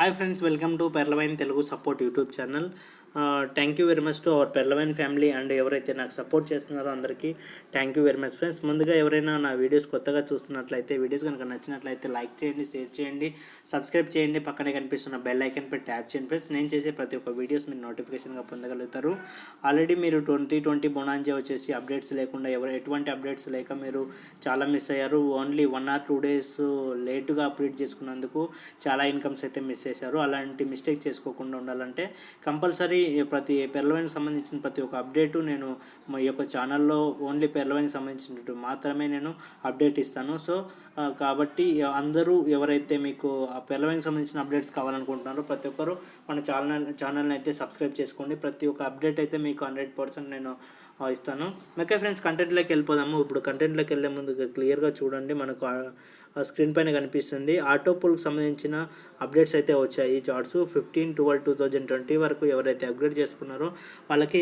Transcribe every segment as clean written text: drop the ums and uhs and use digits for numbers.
Hi friends, welcome to Pearlvine Telugu support YouTube channel. Thank you very much to our Pearlvine family and ఎవరైతే నాకు support చేస్తున్నారో అందరికీ thank you very much friends. ముందుగా ఎవరైనా నా videos కొత్తగా చూస్తున్నట్లయితే వీడియోస్ కనుక నచ్చినట్లయితే లైక్ చేయండి, షేర్ చేయండి, సబ్స్క్రైబ్ చేయండి, పక్కనే కనిపిస్తున్న బెల్ ఐకన్ పై ట్యాప్ చేయండి ఫ్రెండ్స్. నేను చేసే ప్రతి ఒక్క వీడియోస్ మీరు నోటిఫికేషన్గా పొందగలుగుతారు. ఆల్రెడీ మీరు 2020 బొనాంజా వచ్చేసి అప్డేట్స్ లేకుండా ఎటువంటి అప్డేట్స్ లేక మీరు చాలా మిస్ అయ్యారు. ఓన్లీ 1 or 2 days లేటుగా అప్డేట్ చేసుకున్నందుకు చాలా ఇన్కమ్స్ అయితే మిస్ చేశారు. అలాంటి మిస్టేక్ చేసుకోకుండా ఉండాలంటే కంపల్సరీ ప్రతి పెర్లవైన్కి సంబంధించిన ప్రతి ఒక్క అప్డేటు నేను మా యొక్క ఛానల్లో ఓన్లీ పెర్లవైన్కి సంబంధించినట్టు మాత్రమే నేను అప్డేట్ ఇస్తాను. సో కాబట్టి అందరూ ఎవరైతే మీకు ఆ పెర్లవైన్కి సంబంధించిన అప్డేట్స్ కావాలనుకుంటున్నారో ప్రతి ఒక్కరు మన ఛానల్ని అయితే సబ్స్క్రైబ్ చేసుకోండి. ప్రతి ఒక్క అప్డేట్ అయితే మీకు 100% నేను ఇస్తాను. ఓకే ఫ్రెండ్స్, కంటెంట్లోకి వెళ్ళిపోదాము. ఇప్పుడు కంటెంట్లోకి వెళ్ళే ముందు క్లియర్గా చూడండి, మనకు స్క్రీన్ పైన కనిపిస్తుంది ఆటోపుల్కి సంబంధించిన అప్డేట్స్ అయితే వచ్చాయి. ఈ చార్ట్స్ 15/12/2020 వరకు ఎవరైతే అప్గ్రేడ్ చేసుకున్నారో వాళ్ళకి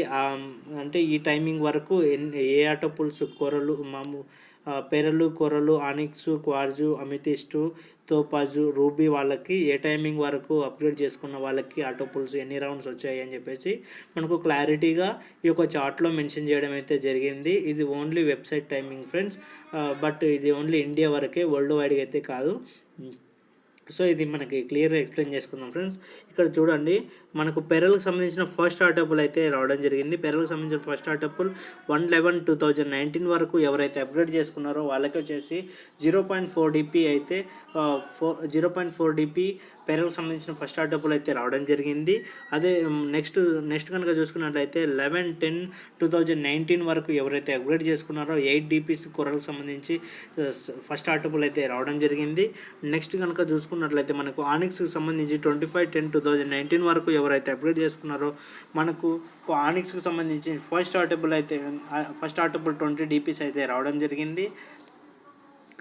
అంటే ఈ టైమింగ్ వరకు ఏ ఆటోపుల్స్ కొరలు పెరలు, కొరలు, ఆనిక్స్, క్వార్జు, అమితిస్టు, తోపాజు, రూబీ వాళ్ళకి ఏ టైమింగ్ వరకు అప్గ్రేడ్ చేసుకున్న వాళ్ళకి ఆటోపుల్స్ ఎన్ని రౌండ్స్ వచ్చాయి అని చెప్పేసి మనకు క్లారిటీగా ఈ యొక్క చార్ట్లో మెన్షన్ చేయడం అయితే జరిగింది. ఇది only website timing friends, but ఇది ఓన్లీ ఇండియా వరకే, వరల్డ్ వైడ్గా అయితే కాదు. సో ఇది మనకి క్లియర్గా ఎక్స్ప్లెయిన్ చేసుకుందాం ఫ్రెండ్స్. ఇక్కడ చూడండి, మనకు పెరల్కి సంబంధించిన ఫస్ట్ ఆటోపుల్ అయితే రావడం జరిగింది. పెరల్కి సంబంధించిన ఫస్ట్ ఆటోపుల్ 1/11/2019 వరకు ఎవరైతే అప్గ్రేడ్ చేసుకున్నారో వాళ్ళకి వచ్చేసి 0.4 DP అయితే 0.4 DP పెరల్కి సంబంధించిన ఫస్ట్ ఆటోపుల్ అయితే రావడం జరిగింది. అదే నెక్స్ట్ కనుక చూసుకున్నట్లయితే 11/10/2019 వరకు ఎవరైతే అప్గ్రేడ్ చేసుకున్నారో 8 DPs కొరలకు సంబంధించి ఫస్ట్ ఆటోపుల్ అయితే రావడం జరిగింది. నెక్స్ట్ కనుక చూసుకున్నట్లయితే మనకు ఆనిక్స్కి సంబంధించి 25/10/2019 వరకు ఎవరైతే అప్గ్రేడ్ చేసుకున్నారో మనకు ఆనిక్స్కి సంబంధించి ఫస్ట్ ఆటోపుల్ 20 DPs అయితే రావడం జరిగింది.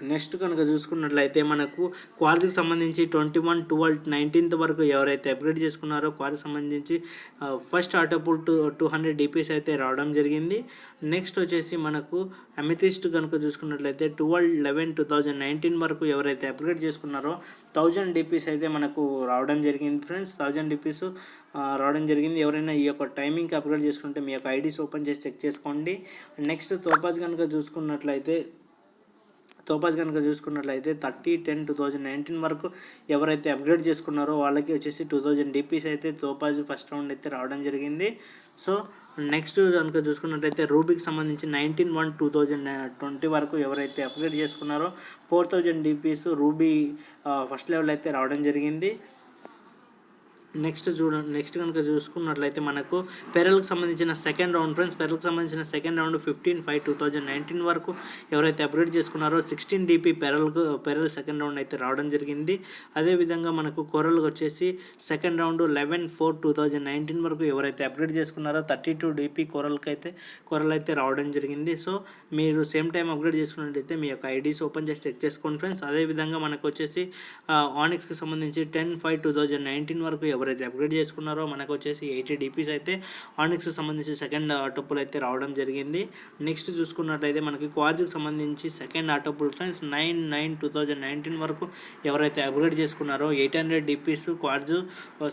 నెక్స్ట్ కనుక చూసుకున్నట్లయితే మనకు క్వార్జ్కి సంబంధించి 21/12/19 వరకు ఎవరైతే అప్గ్రేడ్ చేసుకున్నారో క్వార్జ్కి సంబంధించి ఫస్ట్ ఆటోపుల్ 200 DPs అయితే రావడం జరిగింది. నెక్స్ట్ వచ్చేసి మనకు అమితిస్ట్ కనుక చూసుకున్నట్లయితే 12/11/2019 వరకు ఎవరైతే అప్గ్రేడ్ చేసుకున్నారో 1000 DPs అయితే మనకు రావడం జరిగింది ఫ్రెండ్స్. 1000 DPs రావడం జరిగింది. ఎవరైనా ఈ యొక్క టైమింగ్కి అప్గ్రేడ్ చేసుకుంటే మీ యొక్క ఐడీస్ ఓపెన్ చేసి చెక్ చేసుకోండి. నెక్స్ట్ తోపాజ్ కనుక చూసుకున్నట్లయితే 30/10/2019 వరకు ఎవరైతే అప్గ్రేడ్ చేసుకున్నారో వాళ్ళకి వచ్చేసి 2000 DPs అయితే తోపాజ్ ఫస్ట్ రౌండ్ అయితే రావడం జరిగింది. సో నెక్స్ట్ కనుక చూసుకున్నట్లయితే రూబీకి సంబంధించి 19/1/2020 వరకు ఎవరైతే అప్గ్రేడ్ చేసుకున్నారో 4000 DPs రూబీ ఫస్ట్ లెవెల్ అయితే రావడం జరిగింది. నెక్స్ట్ కనుక చూసుకున్నట్లయితే మనకు పెరల్కి సంబంధించిన సెకండ్ రౌండ్ ఫ్రెండ్స్. పెరల్కి సంబంధించిన సెకండ్ రౌండ్ 15/5/2019 వరకు ఎవరైతే అప్గ్రేడ్ చేసుకున్నారో 16 DP పెరల్ సెకండ్ రౌండ్ అయితే రావడం జరిగింది. అదేవిధంగా మనకు కొరల్కి వచ్చేసి సెకండ్ రౌండ్ 11/4/2019 వరకు ఎవరైతే అప్గ్రేడ్ చేసుకున్నారో 32 DP కొరల్ అయితే రావడం జరిగింది. సో మీరు సేమ్ టైం అప్గ్రేడ్ చేసుకున్నట్లయితే మీ యొక్క ఐడీస్ ఓపెన్ చేసి చెక్ చేసుకోండి ఫ్రెండ్స్. అదేవిధంగా మనకు వచ్చేసి ఆనిక్స్కి సంబంధించి 10/5/2019 వరకు ఎవరైతే అప్గ్రేడ్ చేసుకున్నారో మనకు వచ్చేసి 80 DPs అయితే ఆనిక్స్కి సంబంధించి సెకండ్ ఆటోపుల్ అయితే రావడం జరిగింది. నెక్స్ట్ చూసుకున్నట్లయితే మనకి క్వార్జ్కి సంబంధించి సెకండ్ ఆటోపుల్ ఫ్రెండ్స్ 9/9/2019 వరకు ఎవరైతే అప్గ్రేడ్ చేసుకున్నారో 800 DPs క్వార్జ్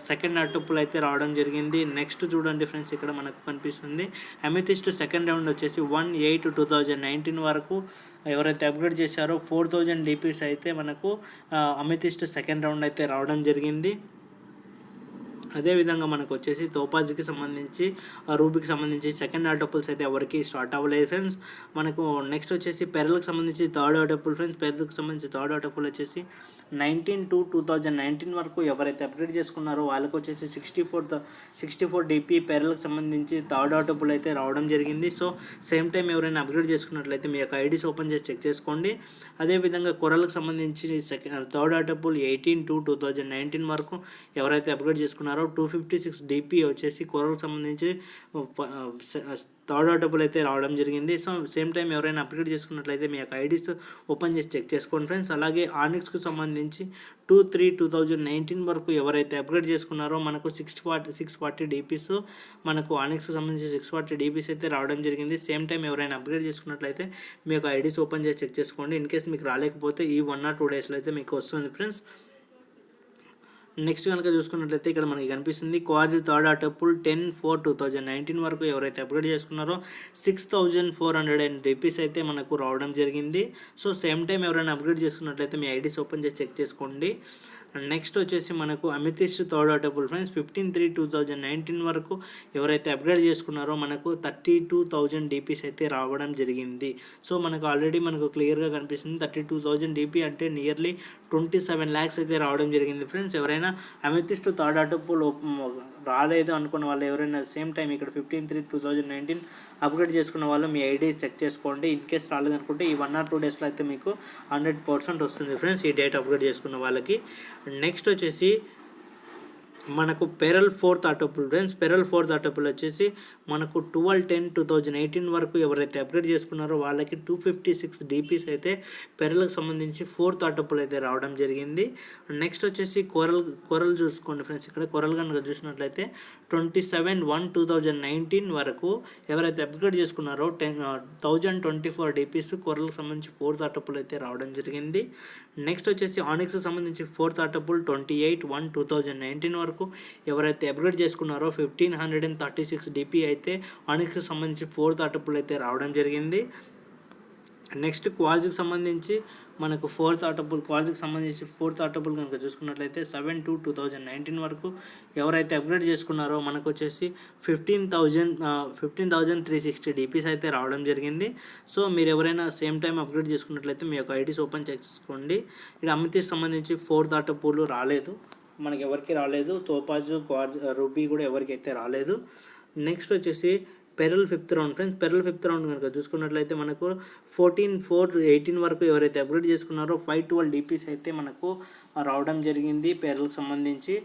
సెకండ్ ఆటోపుల్ అయితే రావడం జరిగింది. నెక్స్ట్ చూడండి ఫ్రెండ్స్, ఇక్కడ మనకు కనిపిస్తుంది అమితిస్ట్ సెకండ్ రౌండ్ వచ్చేసి 1/8/2019 వరకు ఎవరైతే అప్గ్రేడ్ చేశారో 4000 DPs అయితే మనకు అమితిస్ట్ సెకండ్ రౌండ్ అయితే రావడం జరిగింది. అదేవిధంగా మనకు వచ్చేసి తోపాజ్కి సంబంధించి రూబీకి సంబంధించి సెకండ్ ఆటోపుల్స్ అయితే ఎవరికి స్టార్ట్ అవ్వలేదు ఫ్రెండ్స్. మనకు నెక్స్ట్ వచ్చేసి పెరల్కి సంబంధించి థర్డ్ ఆటోపుల్ ఫ్రెండ్స్. పెరల్కి సంబంధించి థర్డ్ ఆటోపుల్ వచ్చేసి 19/2/2019 వరకు ఎవరైతే అప్గ్రేడ్ చేసుకున్నారో వాళ్ళకి వచ్చేసి 64 DP పెరల్కి సంబంధించి థర్డ్ ఆటోపుల్ అయితే రావడం జరిగింది. సో సేమ్ టైం ఎవరైనా అప్గ్రేడ్ చేసుకున్నట్లయితే మీ యొక్క ఐడీస్ ఓపెన్ చేసి చెక్ చేసుకోండి. అదేవిధంగా కొరల్కి సంబంధించి థర్డ్ ఆటోపుల్ 18/2/2019 వరకు ఎవరైతే అప్గ్రేడ్ చేసుకున్నారో 256 DP వచ్చేసి కొరలకు సంబంధించి థర్డ్ ఆటోపుల్ అయితే రావడం జరిగింది. సో సేమ్ టైం ఎవరైనా అప్గ్రేడ్ చేసుకున్నట్లయితే మీ యొక్క ఐడీస్ ఓపెన్ చేసి చెక్ చేసుకోండి ఫ్రెండ్స్. అలాగే ఆనిక్స్కి సంబంధించి 2/3/2019 వరకు ఎవరైతే అప్గ్రేడ్ చేసుకున్నారో మనకు 640 DPs మనకు ఆనిక్స్కి సంబంధించి 640 DPs అయితే రావడం జరిగింది. సేమ్ టైం ఎవరైనా అప్గ్రేడ్ చేసుకున్నట్లయితే మీ యొక్క ఐడీస్ ఓపెన్ చేసి చెక్ చేసుకోండి. ఇన్ కేస్ మీకు రాలేకపోతే ఈ 1 or 2 డేస్లో అయితే మీకు వస్తుంది ఫ్రెండ్స్. నెక్స్ట్ కనుక చూసుకున్నట్లయితే ఇక్కడ మనకి కనిపిస్తుంది క్వార్జ్ థర్డ్ ఆటో పుల్ 10/4/2019 వరకు ఎవరైతే అప్గ్రేడ్ చేసుకున్నారో 6400 రూపీస్ అయితే మనకు రావడం జరిగింది. సో సేమ్ టైం ఎవరైనా అప్గ్రేడ్ చేసుకున్నట్లయితే మీ ఐడీస్ ఓపెన్ చేసి చెక్ చేసుకోండి. నెక్స్ట్ వచ్చేసి మనకు amethyst third auto pool friends 15/3/2019 వరకు ఎవరైతే అప్గ్రేడ్ చేసుకున్నారో మనకు 32,000 డీపీస్ అయితే రావడం జరిగింది. సో మనకు ఆల్రెడీ మనకు క్లియర్గా కనిపిస్తుంది 32,000 డీపీ అంటే నియర్లీ 27 lakhs అయితే రావడం జరిగింది ఫ్రెండ్స్. ఎవరైనా అమితిస్ట్ థర్డ్ ఆటో పుల్ రాలేదు అనుకున్న వాళ్ళు ఎవరైనా సేమ్ టైం ఇక్కడ 15/3/2019 అప్గ్రేడ్ చేసుకున్న వాళ్ళు మీ ఐడీస్ చెక్ చేసుకోండి. ఇన్ కేస్ రాలేదనుకుంటే ఈ 1 or 2 daysలో అయితే మీకు 100% వస్తుంది ఫ్రెండ్స్ ఈ డేట్ అప్గ్రేడ్ చేసుకున్న వాళ్ళకి. నెక్స్ట్ వచ్చేసి మనకు pearl fourth auto pool friends. Pearl fourth auto pool వచ్చేసి మనకు 12/10/2018 వరకు ఎవరైతే అప్గ్రేడ్ చేసుకున్నారో వాళ్ళకి 256 డీపీస్ అయితే పెరల్కి సంబంధించి ఫోర్త్ ఆటో పుల్ అయితే రావడం జరిగింది. నెక్స్ట్ వచ్చేసి కొరల్ చూసుకోండి ఫ్రెండ్స్. ఇక్కడ కొరల్ కనుక చూసినట్లయితే 27/1/2019 వరకు ఎవరైతే అప్గ్రేడ్ చేసుకున్నారో 1024 డీపీస్ కొరల్కి సంబంధించి ఫోర్త్ ఆటో పుల్ అయితే రావడం జరిగింది. నెక్స్ట్ వచ్చేసి ఆనిక్స్కి సంబంధించి ఫోర్త్ ఆటో పుల్ 28/1/2019 వరకు ఎవరైతే అప్గ్రేడ్ చేసుకున్నారో 1536 డీపీ అయితే ఆనిక్స్కి సంబంధించి ఫోర్త్ ఆటో పుల్ అయితే రావడం జరిగింది. నెక్స్ట్ క్వార్జ్కి సంబంధించి మనకు ఫోర్త్ ఆటో పుల్ కనుక చూసుకున్నట్లయితే 7/2/2019 వరకు ఎవరైతే అప్గ్రేడ్ చేసుకున్నారో మనకు వచ్చేసి 15,360 డీపీస్ అయితే రావడం జరిగింది. సో మీరు ఎవరైనా సేమ్ టైం అప్గ్రేడ్ చేసుకున్నట్లయితే మీ యొక్క ఐడీస్ ఓపెన్ చేసుకోండి. ఇక్కడ అమితికి సంబంధించి ఫోర్త్ ఆటో పుల్ రాలేదు, మనకి ఎవరికి రాలేదు. తోపాజ్ క్వార్జ్ రూబీ కూడా ఎవరికైతే రాలేదు. నెక్స్ట్ వచ్చేసి pearl fifth round friends. Pearl fifth round కనుక చూసుకున్నట్లయితే మనకు 14/4/18 వరకు ఎవరైతే అప్గ్రేడ్ చేసుకున్నారో 512 డీపీస్ అయితే మనకు రావడం జరిగింది. పెరల్కి సంబంధించి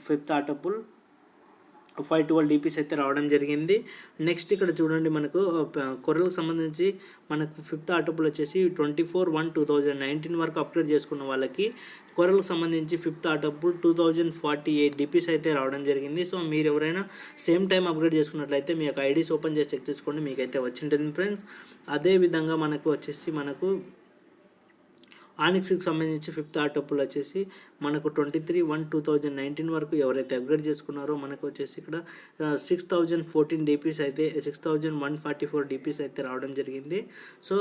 ఫిఫ్త్ ఆటో పుల్ 512 డీపీస్ అయితే రావడం జరిగింది. నెక్స్ట్ ఇక్కడ చూడండి మనకు కొరలకు సంబంధించి మనకు ఫిఫ్త్ ఆటో పుల్ వచ్చేసి 24/1/2019 వరకు అప్గ్రేడ్ చేసుకున్న వాళ్ళకి కొరలకు సంబంధించి ఫిఫ్త్ ఆటో పుల్ 2048 డీపీస్ అయితే రావడం జరిగింది. సో మీరు ఎవరైనా సేమ్ టైం అప్గ్రేడ్ చేసుకున్నట్లయితే మీ యొక్క ఐడీస్ ఓపెన్ చేసి చెక్ చేసుకోండి, మీకైతే వచ్చింటుంది ఫ్రెండ్స్. అదేవిధంగా మనకు వచ్చేసి మనకు ఆనిక్స్కి సంబంధించి ఫిఫ్త్ ఆటో పుల్ వచ్చేసి మనకు 23/1/2019 వరకు ఎవరైతే అప్గ్రేడ్ చేసుకున్నారో మనకు వచ్చేసి ఇక్కడ 6014 డీపీస్ అయితే 6144 డీపీస్ అయితే రావడం జరిగింది. సో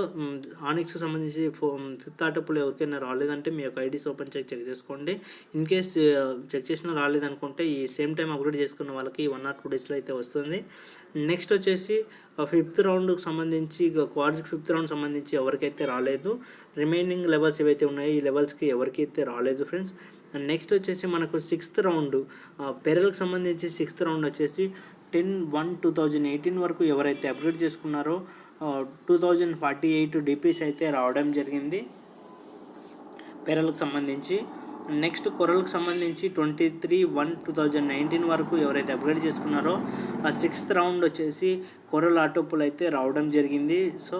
ఆనిక్స్కి సంబంధించి ఫిఫ్త్ ఆటో పుల్ ఎవరికైనా రాలేదంటే మీ యొక్క ఐడీస్ ఓపెన్ చెక్ చేసుకోండి. ఇన్ కేస్ చెక్ చేసినా రాలేదనుకుంటే ఈ సేమ్ టైం అప్గ్రేడ్ చేసుకున్న వాళ్ళకి 1 or 2 daysలో అయితే వస్తుంది. నెక్స్ట్ వచ్చేసి ఫిఫ్త్ రౌండ్కి సంబంధించి క్వార్జ్కి ఫిఫ్త్ రౌండ్ సంబంధించి ఎవరికైతే రాలేదు, రిమైనింగ్ లెవెల్స్ ఏవైతే ఉన్నాయో ఈ లెవెల్స్కి ఎవరికైతే రాలేదు ఫ్రెండ్స్. నెక్స్ట్ వచ్చేసి మనకు సిక్స్త్ రౌండ్ పెరల్కి సంబంధించి సిక్స్త్ రౌండ్ వచ్చేసి 10/1/2018 వరకు ఎవరైతే అప్గ్రేడ్ చేసుకున్నారో 2048 డీపీస్ అయితే రావడం జరిగింది పెరల్కి సంబంధించి. నెక్స్ట్ కొరల్కి సంబంధించి 23/1/2019 వరకు ఎవరైతే అప్గ్రేడ్ చేసుకున్నారో ఆ సిక్స్త్ రౌండ్ వచ్చేసి కొరల్ ఆటో పుల్ అయితే రావడం జరిగింది. సో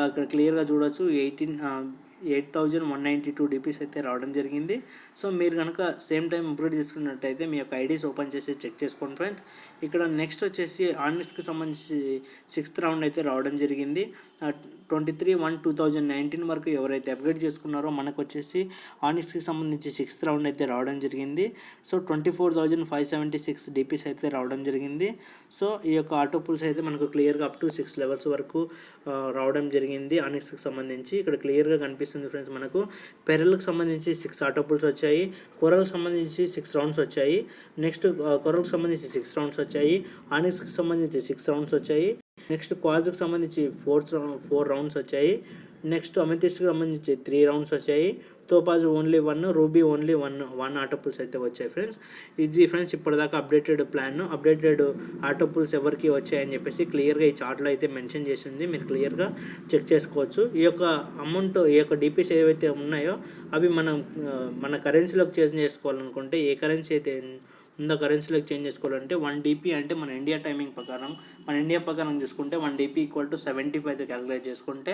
ఇక్కడ క్లియర్గా చూడొచ్చు 8,192 డీపీస్ అయితే రావడం జరిగింది. సో మీరు కనుక సేమ్ టైం అప్గ్రేడ్ చేసుకున్నట్టయితే మీ యొక్క ఐడీస్ ఓపెన్ చేసి చెక్ చేసుకోండి ఫ్రెండ్స్. ఇక్కడ నెక్స్ట్ వచ్చేసి ఆనిక్స్కి సంబంధించి సిక్స్త్ రౌండ్ అయితే రావడం జరిగింది. 23/1/2019 వరకు ఎవరైతే అప్గ్రేడ్ చేసుకున్నారో మనకు వచ్చేసి ఆనిక్స్కి సంబంధించి సిక్స్త్ రౌండ్ అయితే రావడం జరిగింది. సో 24,576 డీపీస్ అయితే రావడం జరిగింది. సో ఈ యొక్క ఆటో పుల్స్ అయితే మనకు క్లియర్గా అప్ టు 6 లెవెల్స్ వరకు రావడం జరిగింది ఆనిక్స్కి సంబంధించి. ఇక్కడ క్లియర్గా కనిపిస్తుంది ఫ్రెండ్స్. మనకు పెరల్కి సంబంధించి 6 ఆటో పుల్స్ వచ్చాయి, కొరల్కి సంబంధించి 6 రౌండ్స్ వచ్చాయి. నెక్స్ట్ కొరల్కి సంబంధించి 6 రౌండ్స్ వచ్చాయి, ఆనిక్స్కి సంబంధించి 6 రౌండ్స్ వచ్చాయి. నెక్స్ట్ క్వార్జ్కి సంబంధించి 4 రౌండ్స్ వచ్చాయి. నెక్స్ట్ అమెథిస్ట్కి సంబంధించి 3 రౌండ్స్ వచ్చాయి. Topaz only 1, ruby only 1 auto pools అయితే వచ్చాయి ఫ్రెండ్స్. ఇది ఫ్రెండ్స్ ఇప్పటిదాకా updated plan. Updated auto pools ఎవరికి వచ్చాయని చెప్పేసి క్లియర్గా ఈ చార్ట్లో అయితే మెన్షన్ చేసింది, మీరు క్లియర్గా చెక్ చేసుకోవచ్చు. ఈ యొక్క అమౌంట్, ఈ యొక్క డీపీస్ ఏవైతే ఉన్నాయో అవి మనం మన కరెన్సీలోకి చేంజ్ చేసుకోవాలనుకుంటే ఏ కరెన్సీ అయితే కరెన్సీలోకి చేంజ్ చేసుకోవాలంటే 1 DP అంటే మన ఇండియా టైమింగ్ ప్రకారం, మన ఇండియా ప్రకారం చూసుకుంటే 1 DP = 75తో క్యాలిక్యులేట్ చేసుకుంటే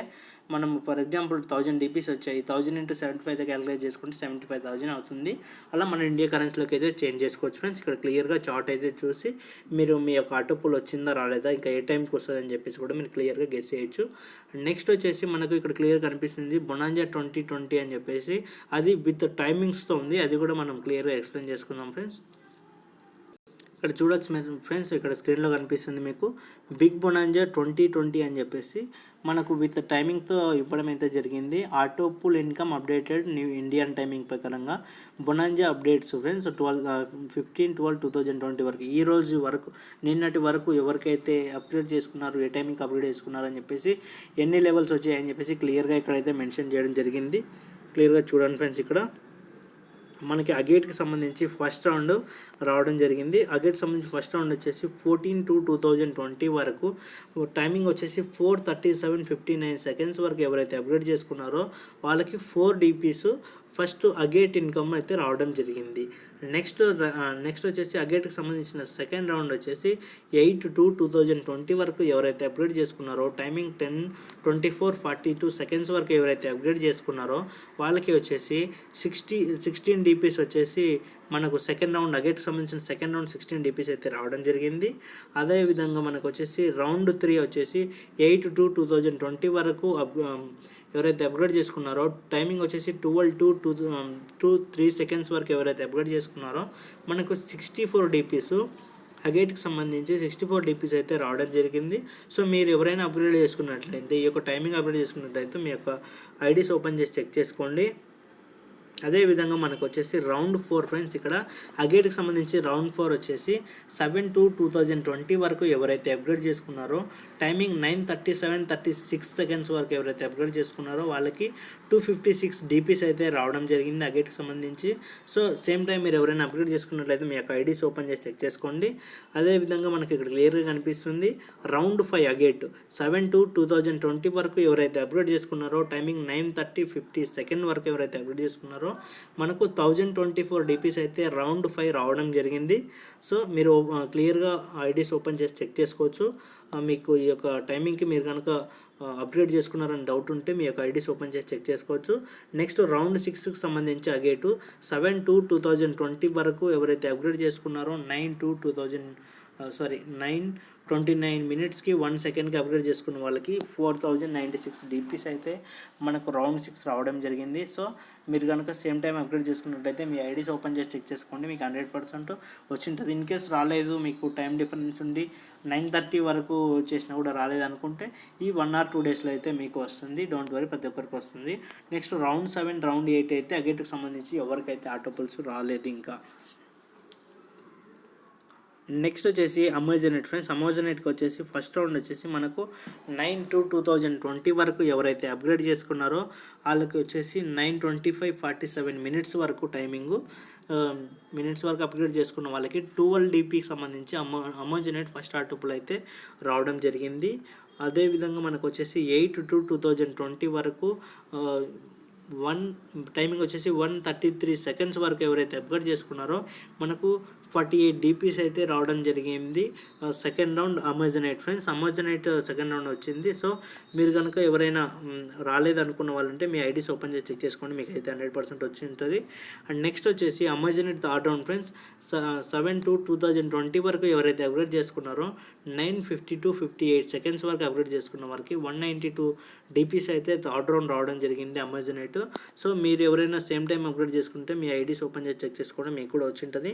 మనం ఫర్ ఎగ్జాంపుల్ 1000 DPs వచ్చాయి, 1000 × 75తో క్యాలిక్యులేట్ చేసుకుంటే 75,000 అవుతుంది. అలా మన ఇండియా కరెన్సీలోకి అయితే చేంజ్ చేసుకోవచ్చు ఫ్రెండ్స్. ఇక్కడ క్లియర్గా చార్ట్ అయితే చూసి మీరు మీ యొక్క ఆటో పుల్ వచ్చిందా రాలేదా, ఇంకా ఏ టైంకి వస్తుంది అని చెప్పేసి కూడా మీరు క్లియర్గా గెస్ చేయొచ్చు. నెక్స్ట్ వచ్చేసి మనకు ఇక్కడ క్లియర్ కనిపిస్తుంది బొనాంజా 2020 అని చెప్పేసి, అది విత్ టైమింగ్స్తో ఉంది. అది కూడా మనం క్లియర్గా ఎక్స్ప్లెయిన్ చేసుకుందాం ఫ్రెండ్స్. ఇక్కడ చూడొచ్చు ఫ్రెండ్స్, ఇక్కడ స్క్రీన్లో కనిపిస్తుంది మీకు బిగ్ బొనాంజా 2020 అని చెప్పేసి మనకు విత్ టైమింగ్తో ఇవ్వడం అయితే జరిగింది. Auto pool income updated new Indian timing ప్రకారంగా బొనాంజా అప్డేట్స్ ఫ్రెండ్స్ 15/12/2020 వరకు, ఈ రోజు వరకు, నిన్నటి వరకు ఎవరికైతే అప్డేట్ చేసుకున్నారు, ఏ టైమింగ్కి అప్డేట్ చేసుకున్నారు అని చెప్పేసి, ఎన్ని లెవెల్స్ వచ్చాయని చెప్పేసి క్లియర్గా ఇక్కడైతే మెన్షన్ చేయడం జరిగింది. క్లియర్గా చూడండి ఫ్రెండ్స్. ఇక్కడ మనకి అగేట్కి సంబంధించి ఫస్ట్ రౌండ్ రావడం జరిగింది. అగేట్కి సంబంధించి ఫస్ట్ రౌండ్ వచ్చేసి 14/2/2020 వరకు, టైమింగ్ వచ్చేసి 4:37:59 seconds వరకు ఎవరైతే అప్గ్రేడ్ చేసుకున్నారో వాళ్ళకి 4 DPs ఫస్ట్ అగేట్ ఇన్కమ్ అయితే రావడం జరిగింది. నెక్స్ట్ వచ్చేసి అగేట్కి సంబంధించిన సెకండ్ రౌండ్ వచ్చేసి 8/2/2020 వరకు ఎవరైతే అప్గ్రేడ్ చేసుకున్నారో, టైమింగ్ 10:24:42 seconds వరకు ఎవరైతే అప్గ్రేడ్ చేసుకున్నారో వాళ్ళకి వచ్చేసి 16 DPs వచ్చేసి మనకు సెకండ్ రౌండ్ అగేట్కి సంబంధించిన సెకండ్ రౌండ్ 16 DPs అయితే రావడం జరిగింది. అదేవిధంగా మనకు వచ్చేసి రౌండ్ 3 వచ్చేసి 8/2/2020 వరకు ఎవరైతే అప్గ్రేడ్ చేసుకున్నారో, టైమింగ్ వచ్చేసి 12:03 seconds వరకు ఎవరైతే అప్గ్రేడ్ చేసుకున్నారో మనకు 64 DPs అగేట్కి సంబంధించి 64 DPs అయితే రావడం జరిగింది. సో మీరు ఎవరైనా అప్గ్రేడ్ చేసుకున్నట్లయితే, ఈ యొక్క టైమింగ్ అప్గ్రేడ్ చేసుకున్నట్లయితే మీ యొక్క ఐడీస్ ఓపెన్ చేసి చెక్ చేసుకోండి. అదేవిధంగా మనకు వచ్చేసి రౌండ్ 4 ఫ్రెండ్స్, ఇక్కడ అగేట్కి సంబంధించి రౌండ్ 4 వచ్చేసి 7/2/2020 వరకు ఎవరైతే అప్గ్రేడ్ చేసుకున్నారో, టైమింగ్ 9:37:36 seconds వరకు ఎవరైతే అప్గ్రేడ్ చేసుకున్నారో వాళ్ళకి 256 DPs అయితే రావడం జరిగింది అగేట్కి సంబంధించి. సో సేమ్ టైం మీరు ఎవరైనా అప్గ్రేడ్ చేసుకున్నట్లయితే మీ యొక్క ఐడీస్ ఓపెన్ చేసి చెక్ చేసుకోండి. అదేవిధంగా మనకి ఇక్కడ క్లియర్గా కనిపిస్తుంది రౌండ్ 5 అగేట్ 7/2/2020 వరకు ఎవరైతే అప్గ్రేడ్ చేసుకున్నారో, టైమింగ్ 9:30:50 వరకు ఎవరైతే అప్గ్రేడ్ చేసుకున్నారో మనకు 1024 DPs అయితే రౌండ్ 5 రావడం జరిగింది. సో మీరు క్లియర్గా ఐడీస్ ఓపెన్ చేసి చెక్ చేసుకోవచ్చు. మీకు ఈ యొక్క టైమింగ్కి మీరు కనుక అప్గ్రేడ్ చేసుకున్నారని డౌట్ ఉంటే మీ యొక్క ఐడీస్ ఓపెన్ చేసి చెక్ చేసుకోవచ్చు. నెక్స్ట్ రౌండ్ 6కి సంబంధించి అగేటు 7/2/2020 వరకు ఎవరైతే అప్గ్రేడ్ చేసుకున్నారో 9:29 minutesకి 1 secondకి అప్గ్రేడ్ చేసుకున్న వాళ్ళకి 4096 DPs అయితే మనకు రౌండ్ 6 రావడం జరిగింది. సో మీరు కనుక సేమ్ టైం అప్గ్రేడ్ చేసుకున్నట్లయితే మీ ఐడీస్ ఓపెన్ చేసి చెక్ చేసుకోండి, మీకు 100% వచ్చింటుంది. ఇన్ కేస్ రాలేదు, మీకు టైం డిఫరెన్స్ ఉండి 9:30 వరకు చేసినా కూడా రాలేదు అనుకుంటే ఈ 1 or 2 daysలో అయితే మీకు వస్తుంది. డోంట్ వరీ, ప్రతి ఒక్కరికి వస్తుంది. నెక్స్ట్ రౌండ్ 7, రౌండ్ 8 అయితే అగేట్కి సంబంధించి ఎవరికైతే ఆటో పుల్స్ రాలేదు ఇంకా. నెక్స్ట్ వచ్చేసి అమెజానెట్ ఫ్రెండ్స్. అమెజానెట్కి వచ్చేసి ఫస్ట్ రౌండ్ వచ్చేసి మనకు 9/2/2020 వరకు ఎవరైతే అప్గ్రేడ్ చేసుకున్నారో వాళ్ళకి వచ్చేసి 9:25:47 minutes వరకు టైమింగు మినిట్స్ వరకు అప్గ్రేడ్ చేసుకున్న వాళ్ళకి 12 DPకి సంబంధించి అమెజానెట్ ఫస్ట్ ఆటోపుల్ అయితే రావడం జరిగింది. అదేవిధంగా మనకు వచ్చేసి 8/2/2020 వరకు టైమింగ్ వచ్చేసి 1:33 seconds వరకు ఎవరైతే అప్గ్రేడ్ చేసుకున్నారో మనకు 48 DPs అయితే రావడం జరిగింది. Second round Amazonite friends. Amazonite second round వచ్చింది. సో మీరు కనుక ఎవరైనా రాలేదనుకున్న వాళ్ళంటే మీ ఐడీస్ ఓపెన్ చేసి చెక్ చేసుకోండి, మీకు అయితే 100% వచ్చి ఉంటుంది. అండ్ నెక్స్ట్ వచ్చేసి అమెజానైట్ థర్డ్ రౌండ్ ఫ్రెండ్స్. 7/2/2020 వరకు ఎవరైతే అప్గ్రేడ్ చేసుకున్నారో 9:52:58 seconds వరకు అప్గ్రేడ్ చేసుకున్న వారికి 192 DPs అయితే థర్డ్ రౌండ్ రావడం జరిగింది అమెజానైట్. సో మీరు ఎవరైనా సేమ్ టైం అప్గ్రేడ్ చేసుకుంటే మీ ఐడీస్ ఓపెన్ చేసి చెక్ చేసుకోవడం మీకు కూడా వచ్చి ఉంటుంది.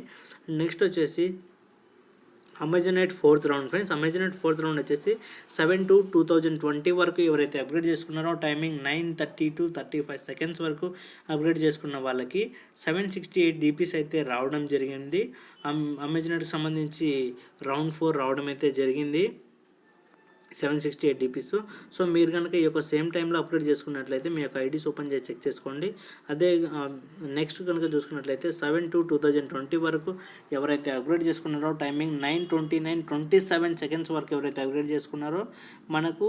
నెక్స్ట్ వచ్చేసి Amazonite fourth round friends. Amazonite fourth round వచ్చేసి 7/2/2020 వరకు ఎవరైతే అప్గ్రేడ్ చేసుకున్నారో టైమింగ్ 9:30:35 seconds వరకు అప్గ్రేడ్ చేసుకున్న వాళ్ళకి 768 DPs అయితే రావడం జరిగింది. అమెజానైట్కి సంబంధించి రౌండ్ 4 రావడం అయితే జరిగింది, 768 DPs. సో మీరు కనుక ఈ యొక్క సేమ్ టైంలో అప్గ్రేడ్ చేసుకున్నట్లయితే మీ యొక్క ఐడీస్ ఓపెన్ చేసి చెక్ చేసుకోండి. అదే నెక్స్ట్ కనుక చూసుకున్నట్లయితే 7/2/2020 వరకు ఎవరైతే అప్గ్రేడ్ చేసుకున్నారో టైమింగ్ 9:29:27 seconds వరకు ఎవరైతే అప్గ్రేడ్ చేసుకున్నారో మనకు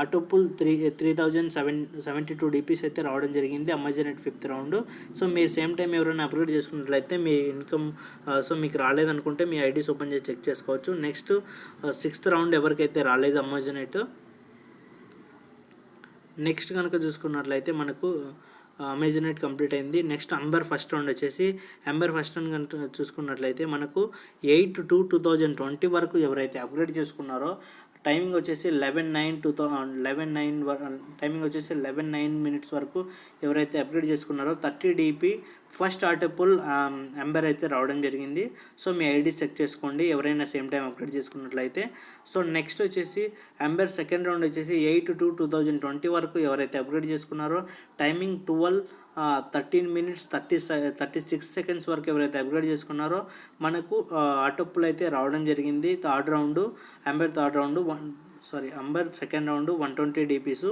ఆటోపుల్ 3072 DPs అయితే రావడం జరిగింది Amazon net 5th round. So మీరు సేమ్ టైం ఎవరైనా అప్గ్రేడ్ చేసుకున్నట్లయితే మీ ఇన్కమ్ సో మీకు రాలేదనుకుంటే మీ ఐడీస్ ఓపెన్ చేసి చెక్ చేసుకోవచ్చు. నెక్స్ట్ 6th రౌండ్ ఎవరికైతే రాలేదు అమెజాన్ నెట్. నెక్స్ట్ కనుక చూసుకున్నట్లయితే మనకు అమెజాన్ నెట్ కంప్లీట్ అయింది. నెక్స్ట్ అంబర్ ఫస్ట్ రౌండ్ వచ్చేసి అంబర్ ఫస్ట్ రౌండ్ కనుక చూసుకున్నట్లయితే మనకు 8/2/2020 వరకు ఎవరైతే అప్గ్రేడ్ చేసుకున్నారో టైమింగ్ వచ్చేసి 11/9 టైమింగ్ వచ్చేసి 11:09 minutes వరకు ఎవరైతే అప్గ్రేడ్ చేసుకున్నారో 30 DP ఫస్ట్ ఆటోపుల్ అంబర్ అయితే రావడం జరిగింది. సో మీ ఐడి చెక్ చేసుకోండి ఎవరైనా సేమ్ టైం అప్గ్రేడ్ చేసుకున్నట్లయితే. సో నెక్స్ట్ వచ్చేసి అంబర్ సెకండ్ రౌండ్ వచ్చేసి 8/2/2020 వరకు ఎవరైతే అప్గ్రేడ్ చేసుకున్నారో టైమింగ్ 13 minutes 36 seconds వరకు ఎవరైతే అప్గ్రేడ్ చేసుకున్నారో మనకు ఆటోపుల్ అయితే రావడం జరిగింది. Amber second round 120 DPs.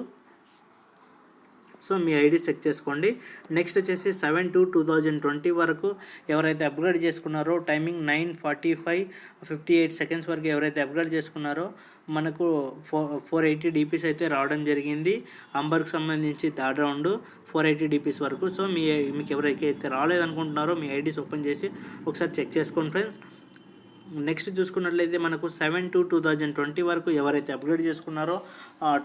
So మీ ఐడి చెక్ చేసుకోండి. నెక్స్ట్ వచ్చేసి 7/2/2020 వరకు ఎవరైతే అప్గ్రేడ్ చేసుకున్నారో టైమింగ్ 9:45:58 seconds వరకు ఎవరైతే అప్గ్రేడ్ చేసుకున్నారో మనకు 480 DPs అయితే రావడం జరిగింది. అంబర్కి సంబంధించి థర్డ్ రౌండ్ 480 DPs వరకు. సో మీకు ఎవరైతే రాలేదనుకుంటున్నారో మీ ఐడీస్ ఓపెన్ చేసి ఒకసారి చెక్ చేసుకోండి ఫ్రెండ్స్. నెక్స్ట్ చూసుకున్నట్లయితే మనకు 7/2/2020 వరకు ఎవరైతే అప్గ్రేడ్ చేసుకున్నారో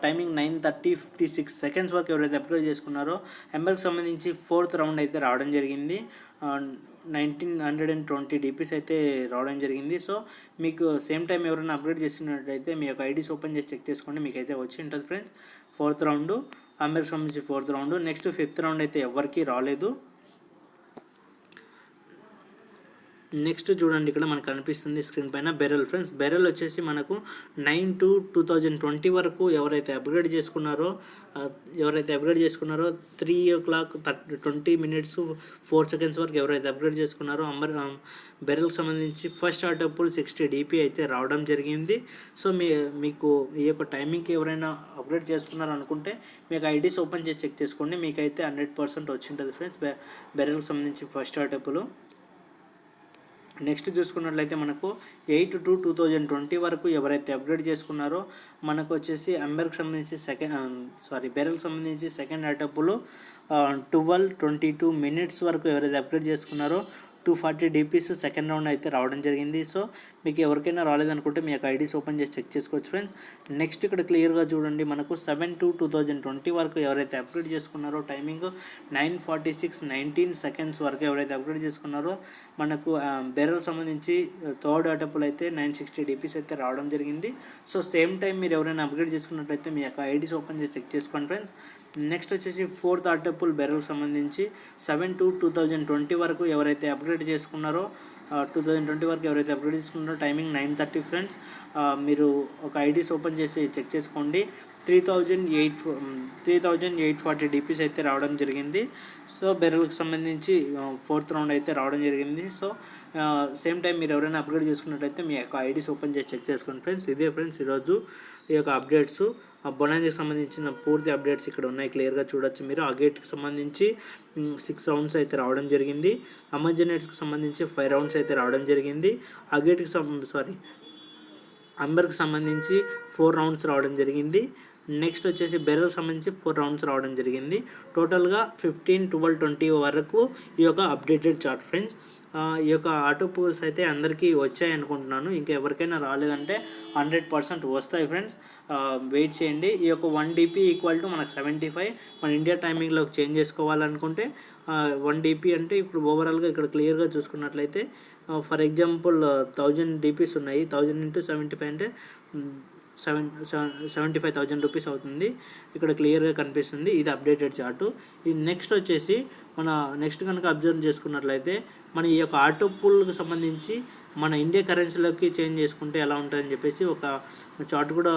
టైమింగ్ 9:30:56 seconds వరకు ఎవరైతే అప్గ్రేడ్ చేసుకున్నారో ఎంబర్కి సంబంధించి 4th రౌండ్ అయితే రావడం జరిగింది. 1920 DPs అయితే రావడం జరిగింది. సో మీకు సేమ్ టైం ఎవరైనా అప్గ్రేడ్ చేసినట్లయితే మీ యొక్క ఐడీస్ ఓపెన్ చేసి చెక్ చేసుకోండి, మీకు అయితే వచ్చి ఉంటుంది ఫ్రెండ్స్. 4th రౌండ్ అంబర్కి సంబంధించి 4th round. Next 5th round అయితే ఎవరికి రాలేదు. నెక్స్ట్ చూడండి ఇక్కడ మనకు కనిపిస్తుంది స్క్రీన్ పైన బెరెల్ ఫ్రెండ్స్. బెరెల్ వచ్చేసి మనకు 9/2/2020 వరకు ఎవరైతే అప్గ్రేడ్ చేసుకున్నారో 3:20 4 seconds వరకు ఎవరైతే అప్గ్రేడ్ చేసుకున్నారో బెరెల్కి సంబంధించి ఫస్ట్ ఆటోపుల్ 60 DP అయితే రావడం జరిగింది. సో మీకు ఈ యొక్క టైమింగ్కి ఎవరైనా అప్గ్రేడ్ చేసుకున్నారు అనుకుంటే మీకు ఐడీస్ ఓపెన్ చేసి చెక్ చేసుకోండి, మీకైతే 100% వచ్చింటుంది ఫ్రెండ్స్ బెరెల్కి సంబంధించి ఫస్ట్ ఆటోపుల్. నెక్స్ట్ చూసుకున్నట్లయితే మనకు 8/2/2020 వరకు ఎవరైతే అప్గ్రేడ్ చేసుకున్నారో మనకు వచ్చేసి అంబర్కి సంబంధించి బెరెల్కి సంబంధించి సెకండ్ ఆటోపుల్ 12:22 minutes వరకు ఎవరైతే అప్గ్రేడ్ చేసుకున్నారో 240 DPs సెకండ్ రౌండ్ అయితే రావడం జరిగింది. సో మీకు ఎవరికైనా రాలేదనుకుంటే మీ యొక్క ఐడీస్ ఓపెన్ చేసి చెక్ చేసుకోవచ్చు ఫ్రెండ్స్. నెక్స్ట్ ఇక్కడ క్లియర్గా చూడండి మనకు 7/2/2020 వరకు ఎవరైతే అప్గ్రేడ్ చేసుకున్నారో టైమింగ్ 9:46:19 seconds వరకు ఎవరైతే అప్గ్రేడ్ చేసుకున్నారో మనకు బెరెల్ సంబంధించి థర్డ్ ఆటోపుల్ అయితే 960 DPs అయితే రావడం జరిగింది. సో సేమ్ టైం మీరు ఎవరైనా అప్గ్రేడ్ చేసుకున్నట్లయితే మీ యొక్క ఐడీస్ ఓపెన్ చేసి చెక్ చేసుకోండి ఫ్రెండ్స్. నెక్స్ట్ వచ్చేసి 4th ఆటోపుల్ బెరెల్కి సంబంధించి 7/2/2020 వరకు ఎవరైతే అప్గ్రేడ్ చేసుకున్నారో 2020 వరకు ఎవరైతే అప్గ్రేడ్ చేసుకున్నారో టైమింగ్ 9:30 ఫ్రెండ్స్. మీరు ఒక ఐడీస్ ఓపెన్ చేసి చెక్ చేసుకోండి. 3,840 DPs అయితే రావడం జరిగింది. సో బెరెల్కి సంబంధించి 4th రౌండ్ అయితే రావడం జరిగింది. సో సేమ్ టైం మీరు ఎవరైనా అప్గ్రేడ్ చేసుకున్నట్లయితే మీ యొక్క ఐడీస్ ఓపెన్ చేసి చెక్ చేసుకోండి ఫ్రెండ్స్. ఇదే ఫ్రెండ్స్ ఈరోజు ఈ యొక్క అప్డేట్స్ బొనాంజాకి సంబంధించిన పూర్తి అప్డేట్స్ ఇక్కడ ఉన్నాయి, క్లియర్గా చూడొచ్చు మీరు. ఆ గేట్కి సంబంధించి 6 rounds అయితే రావడం జరిగింది. అమెజాన్ నెట్స్కి సంబంధించి 5 rounds అయితే రావడం జరిగింది. ఆ గేట్కి అంబర్కి సంబంధించి 4 rounds రావడం జరిగింది. నెక్స్ట్ వచ్చేసి బెరెల్కి సంబంధించి 4 rounds రావడం జరిగింది. టోటల్గా 15, 12, 20 వరకు ఈ యొక్క అప్డేటెడ్ చార్ట్ ఫ్రెండ్స్. ఈ యొక్క ఆటో పూల్స్ అయితే అందరికీ వచ్చాయి అనుకుంటున్నాను. ఇంకా ఎవరికైనా రాలేదంటే 100% వస్తాయి ఫ్రెండ్స్, వెయిట్ చేయండి. ఈ యొక్క 1 DP = మనకు 75. మన ఇండియా టైమింగ్లోకి చేంజ్ చేసుకోవాలనుకుంటే 1 DP అంటే ఇప్పుడు ఓవరాల్గా ఇక్కడ క్లియర్గా చూసుకున్నట్లయితే ఫర్ ఎగ్జాంపుల్ 1000 DPs ఉన్నాయి. 1000 × 75 అంటే 75,000 రూపీస్ అవుతుంది. ఇక్కడ క్లియర్గా కనిపిస్తుంది. ఇది అప్డేటెడ్ చార్టు. ఇది నెక్స్ట్ వచ్చేసి నెక్స్ట్ కనుక అబ్జర్వ్ చేసుకున్నట్లయితే మన ఈ యొక్క ఆటో పూల్కి సంబంధించి మన ఇండియా కరెన్సీలోకి చేంజ్ చేసుకుంటే ఎలా ఉంటుందని చెప్పేసి ఒక చార్ట్ కూడా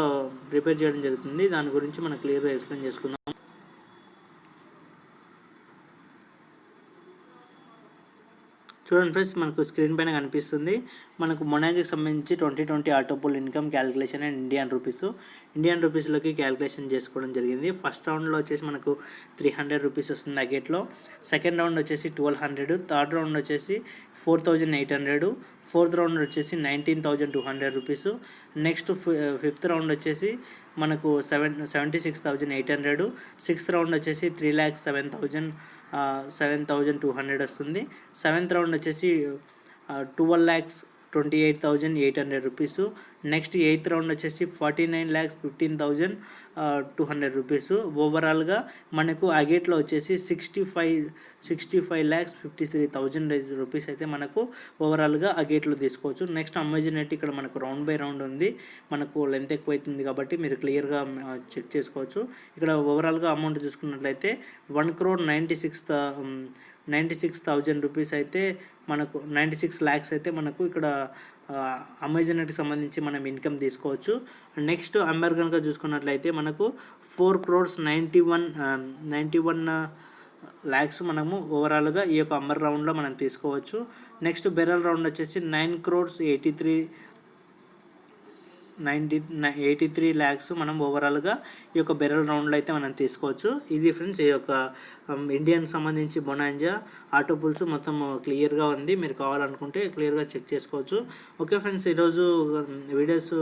ప్రిపేర్ చేయడం జరుగుతుంది. దాని గురించి మనం క్లియర్గా ఎక్స్ప్లెయిన్ చేసుకుందాం. చూడండి ఫ్రెండ్స్, మనకు స్క్రీన్ పైన కనిపిస్తుంది. మనకు మొనాజీకి సంబంధించి 2020 auto pool income calculation and Indian రూపీస్లోకి క్యాలిక్యులేషన్ చేసుకోవడం జరిగింది. ఫస్ట్ రౌండ్లో వచ్చేసి మనకు 300 రూపీస్ వస్తుంది అగేట్లో. సెకండ్ రౌండ్ వచ్చేసి 1200. థర్డ్ రౌండ్ వచ్చేసి 4800. ఫోర్త్ రౌండ్ వచ్చేసి 19,200 రూపీస్. నెక్స్ట్ 5th రౌండ్ వచ్చేసి మనకు 76,800. సిక్స్త్ రౌండ్ వచ్చేసి 3,07,000 7,200 వస్తుంది. సెవెంత్ రౌండ్ వచ్చేసి 12,28,800 రూపీసు. నెక్స్ట్ ఎయిత్ రౌండ్ వచ్చేసి 49,15,200 రూపీసు. ఓవరాల్గా మనకు అగేట్లో వచ్చేసి 65,53,000 రూపీస్ అయితే మనకు ఓవరాల్గా అగేట్లో తీసుకోవచ్చు. నెక్స్ట్ అమెజాన్ నెట్ ఇక్కడ మనకు రౌండ్ బై రౌండ్ ఉంది. మనకు లెంత్ ఎక్కువ అవుతుంది కాబట్టి మీరు క్లియర్గా చెక్ చేసుకోవచ్చు. ఇక్కడ ఓవరాల్గా అమౌంట్ చూసుకున్నట్లయితే 1,96,000 రూపీస్ అయితే మనకు 96 lakhs అయితే మనకు ఇక్కడ అమెజాన్ నెట్కి సంబంధించి మనం ఇన్కమ్ తీసుకోవచ్చు. నెక్స్ట్ అంబర్ కనుక చూసుకున్నట్లయితే మనకు 4,91 lakhs మనము ఓవరాల్గా ఈ యొక్క అంబర్ రౌండ్లో మనం తీసుకోవచ్చు. నెక్స్ట్ బెరల్ రౌండ్ వచ్చేసి 9,83 lakhs మనం ఓవరాల్గా ఈ యొక్క బెరల్ రౌండ్లో అయితే మనం తీసుకోవచ్చు. ఇది ఫ్రెండ్స్ ఈ యొక్క ఇండియన్ సంబంధించి బొనాంజా ఆటో పుల్స్ మొత్తం క్లియర్గా ఉంది. మీరు కావాలనుకుంటే క్లియర్గా చెక్ చేసుకోవచ్చు. ఓకే ఫ్రెండ్స్, ఈరోజు వీడియోస్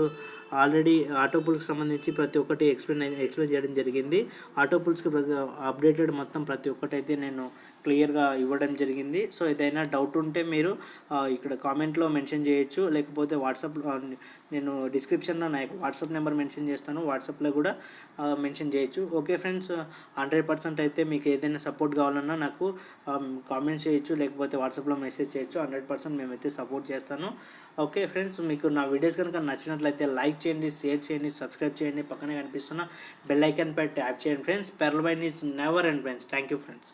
ఆల్రెడీ ఆటో పుల్స్కి సంబంధించి ప్రతి ఒక్కటి ఎక్స్ప్లెయిన్ చేయడం జరిగింది. ఆటో పుల్స్కి అప్డేటెడ్ మొత్తం ప్రతి ఒక్కటి అయితే నేను క్లియర్గా ఇవ్వడం జరిగింది. సో ఏదైనా డౌట్ ఉంటే మీరు ఇక్కడ కామెంట్లో మెన్షన్ చేయొచ్చు, లేకపోతే వాట్సాప్లో నేను డిస్క్రిప్షన్లో నా యొక్క వాట్సాప్ నెంబర్ మెన్షన్ చేస్తాను, వాట్సాప్లో కూడా మెన్షన్ చేయొచ్చు. ఓకే ఫ్రెండ్స్, 100% అయితే మీకు ఏదైనా సపోర్ట్ కావాలన్నా నాకు కామెంట్స్ చేయొచ్చు, లేకపోతే వాట్సాప్లో మెసేజ్ చేయొచ్చు. 100% మేమైతే సపోర్ట్ చేస్తాను. ఓకే ఫ్రెండ్స్, మీకు నా వీడియోస్ కనుక నచ్చినట్లయితే లైక్ చేయండి, షేర్ చేయండి, సబ్స్క్రైబ్ చేయండి, పక్కనే కనిపిస్తున్న బెల్ ఐకాన్ పై ట్యాప్ చేయండి friends. Pearl wine is never end friends. Thank you friends.